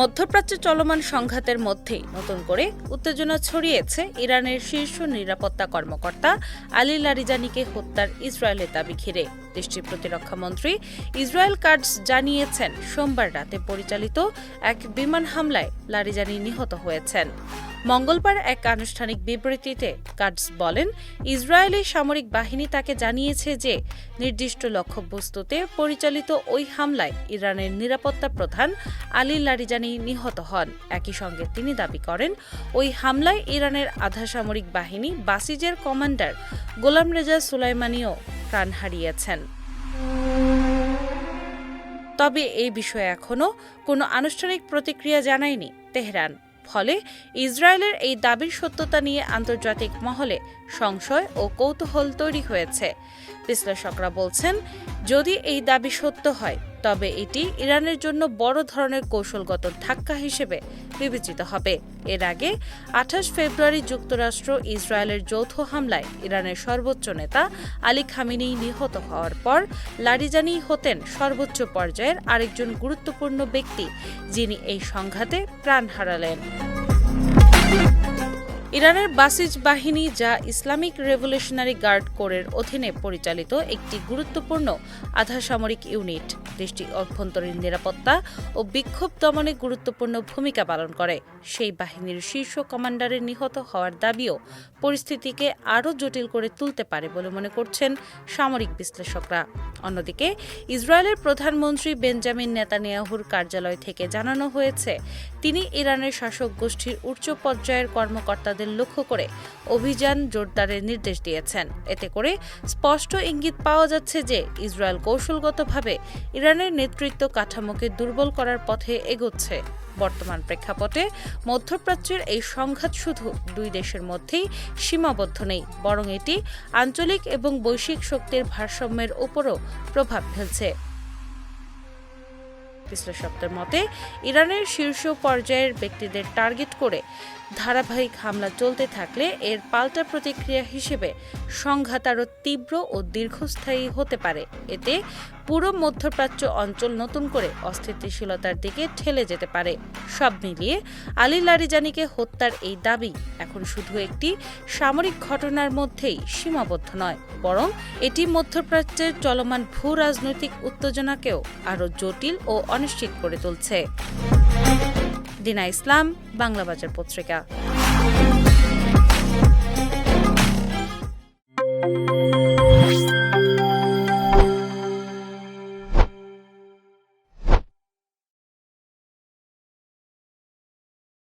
মধ্যপ্রাচ্যে চলমান সংঘাতের মধ্যেই নতুন করে উত্তেজনা ছড়িয়েছে ইরানের শীর্ষ নিরাপত্তা কর্মকর্তা আলী লারিজানিকে হত্যার ইসরায়েলের দাবি ঘিরে। দেশটির প্রতিরক্ষামন্ত্রী ইসরায়েল কাটস জানিয়েছেন, সোমবার রাতে পরিচালিত এক বিমান হামলায় লারিজানি নিহত হয়েছেন। মঙ্গলবার এক আনুষ্ঠানিক বিবৃতিতে কাটস বলেন, ইসরায়েলি সামরিক বাহিনী তাকে জানিয়েছে যে নির্দিষ্ট লক্ষ্যবস্তুতে পরিচালিত ওই হামলায় ইরানের নিরাপত্তা প্রধান আলী লারিজানি নিহত হন। একই সঙ্গে তিনি দাবি করেন, ওই হামলায় ইরানের আধা সামরিক বাহিনী বাসিজের কমান্ডার গোলাম রেজা সুলাইমানিও প্রাণ হারিয়েছেন। তবে এই বিষয়ে এখনও কোনো আনুষ্ঠানিক প্রতিক্রিয়া জানায়নি তেহরান। ফলে ইসরায়েলের এই দাবির সত্যতা নিয়ে আন্তর্জাতিক মহলে সংশয় ও কৌতূহল তৈরি হয়েছে। বিশ্লেষকরা বলছেন, যদি এই দাবি সত্য হয় তবে এটি ইরানের জন্য বড় ধরনের কৌশলগত ধাক্কা হিসেবে বিবেচিত হবে। এর আগে ২৮ ফেব্রুয়ারি যুক্তরাষ্ট্র ইসরায়েলের যৌথ হামলায় ইরানের সর্বোচ্চ নেতা আলী খামেনি নিহত হওয়ার পর লারিজানি হতেন সর্বোচ্চ পর্যায়ের আরেকজন গুরুত্বপূর্ণ ব্যক্তি, যিনি এই সংঘাতে প্রাণ হারালেন। ইরানের বাসিজ বাহিনী, যা ইসলামিক রেভলিউশনারি গার্ড কোরের অধীনে পরিচালিত একটি গুরুত্বপূর্ণ আধা সামরিক ইউনিট, দেশটির অভ্যন্তরীণ নিরাপত্তা ও বিক্ষোভ দমনে গুরুত্বপূর্ণ ভূমিকা পালন করে। সেই বাহিনীর শীর্ষ কমান্ডারের নিহত হওয়ার দাবিও পরিস্থিতিকে আরও জটিল করে তুলতে পারে বলে মনে করছেন সামরিক বিশ্লেষকরা। অন্যদিকে ইসরায়েলের প্রধানমন্ত্রী বেঞ্জামিন নেতানিয়াহুর কার্যালয় থেকে জানানো হয়েছে, তিনি ইরানের শাসক গোষ্ঠীর উচ্চ পর্যায়ের কর্মকর্তাদের লক্ষ্য করে অভিযান জোরদারের নির্দেশ দিয়েছেন। এতে করে স্পষ্ট ইঙ্গিত পাওয়া যাচ্ছে যে ইসরায়েল কৌশলগতভাবে ইরানের নেতৃত্ব কাঠামোকে দুর্বল করার পথে এগোচ্ছে। বর্তমান প্রেক্ষাপটে মধ্যপ্রাচ্যের এই সংঘাত শুধু দুই দেশের মধ্যেই সীমাবদ্ধ নেই, বরং এটি আঞ্চলিক এবং বৈশ্বিক শক্তির ভারসাম্যের উপরও প্রভাব ফেলছে। বিশ্লেষকদের মতে, ইরানের শীর্ষ পর্যায়ের ব্যক্তিদের টার্গেট করে ধারাবাহিক হামলা চলতে থাকলে এর পাল্টা প্রতিক্রিয়া হিসেবে সংঘাত আরও তীব্র ও দীর্ঘস্থায়ী হতে পারে। এতে পুরো মধ্যপ্রাচ্য অঞ্চল নতুন করে অস্থিতিশীলতার দিকে ঠেলে যেতে পারে। সব মিলিয়ে আলী লারিজানিকে হত্যার এই দাবি এখন শুধু একটি সামরিক ঘটনার মধ্যেই সীমাবদ্ধ নয়, বরং এটি মধ্যপ্রাচ্যের চলমান ভূ রাজনৈতিক উত্তেজনাকেও আরও জটিল ও অনিশ্চিত করে তুলছে। দিনা ইসলাম, বাংলা বাজার পত্রিকা।